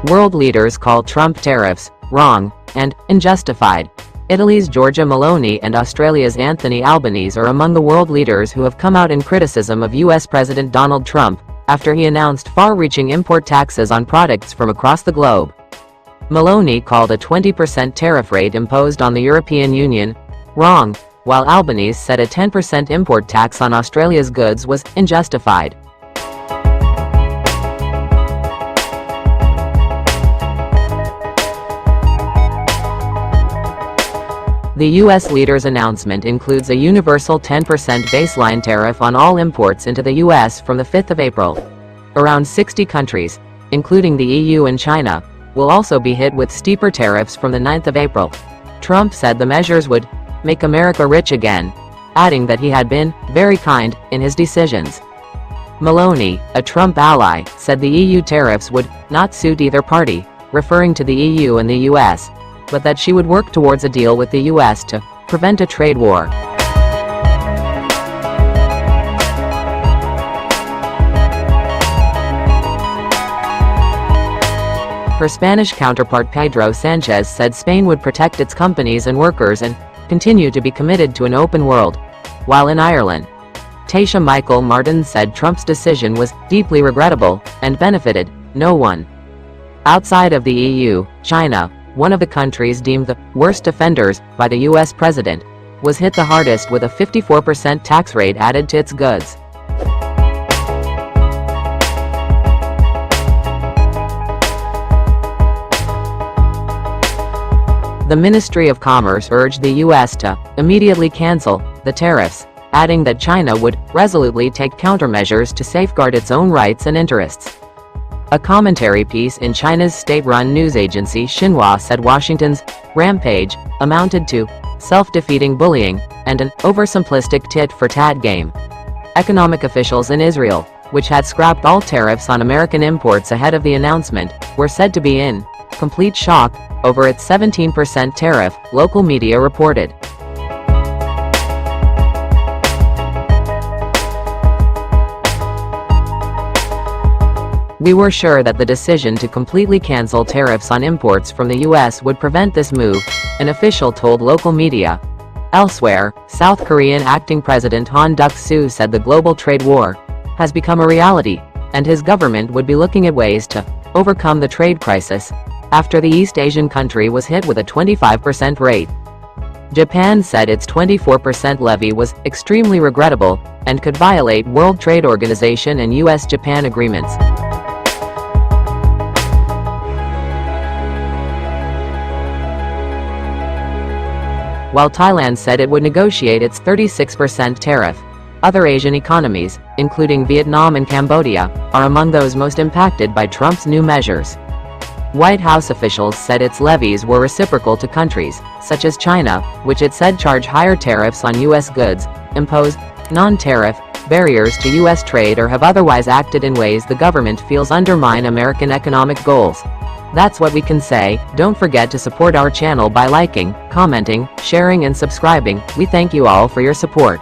World leaders call Trump tariffs wrong and unjustified. Italy's Giorgia Meloni and Australia's Anthony Albanese are among the world leaders who have come out in criticism of US President Donald Trump after he announced far-reaching import taxes on products from across the globe. Meloni called a 20% tariff rate imposed on the European Union wrong, while Albanese said a 10% import tax on Australia's goods was unjustified. The U.S. leader's announcement includes a universal 10% baseline tariff on all imports into the U.S. from the 5th of April. Around 60 countries, including the EU and China, will also be hit with steeper tariffs from the 9th of April. Trump said the measures would make America rich again, adding that he had been very kind in his decisions. Meloni, a Trump ally, said the EU tariffs would not suit either party, referring to the EU and the U.S., but that she would work towards a deal with the U.S. to prevent a trade war. Her Spanish counterpart Pedro Sanchez said Spain would protect its companies and workers and continue to be committed to an open world. While in Ireland, Taoiseach Michael Martin said Trump's decision was deeply regrettable and benefited no one. Outside of the EU, China, one of the countries deemed the worst offenders by the U.S. president, was hit the hardest with a 54% tax rate added to its goods. The Ministry of Commerce urged the U.S. to immediately cancel the tariffs, adding that China would resolutely take countermeasures to safeguard its own rights and interests. A commentary piece in China's state-run news agency Xinhua said Washington's rampage amounted to self-defeating bullying and an oversimplistic tit-for-tat game. Economic officials in Israel, which had scrapped all tariffs on American imports ahead of the announcement, were said to be in complete shock over its 17% tariff, local media reported. We were sure that the decision to completely cancel tariffs on imports from the U.S. would prevent this move, an official told local media. Elsewhere, South Korean acting President Han Duck-soo said the global trade war has become a reality, and his government would be looking at ways to overcome the trade crisis after the East Asian country was hit with a 25% rate. Japan said its 24% levy was extremely regrettable and could violate World Trade Organization and U.S.-Japan agreements. While Thailand said it would negotiate its 36% tariff. Other Asian economies, including Vietnam and Cambodia, are among those most impacted by Trump's new measures. White House officials said its levies were reciprocal to countries, such as China, which it said charge higher tariffs on U.S. goods, impose non-tariff barriers to U.S. trade, or have otherwise acted in ways the government feels undermine American economic goals. That's what we can say. Don't forget to support our channel by liking, commenting, sharing and subscribing. We thank you all for your support.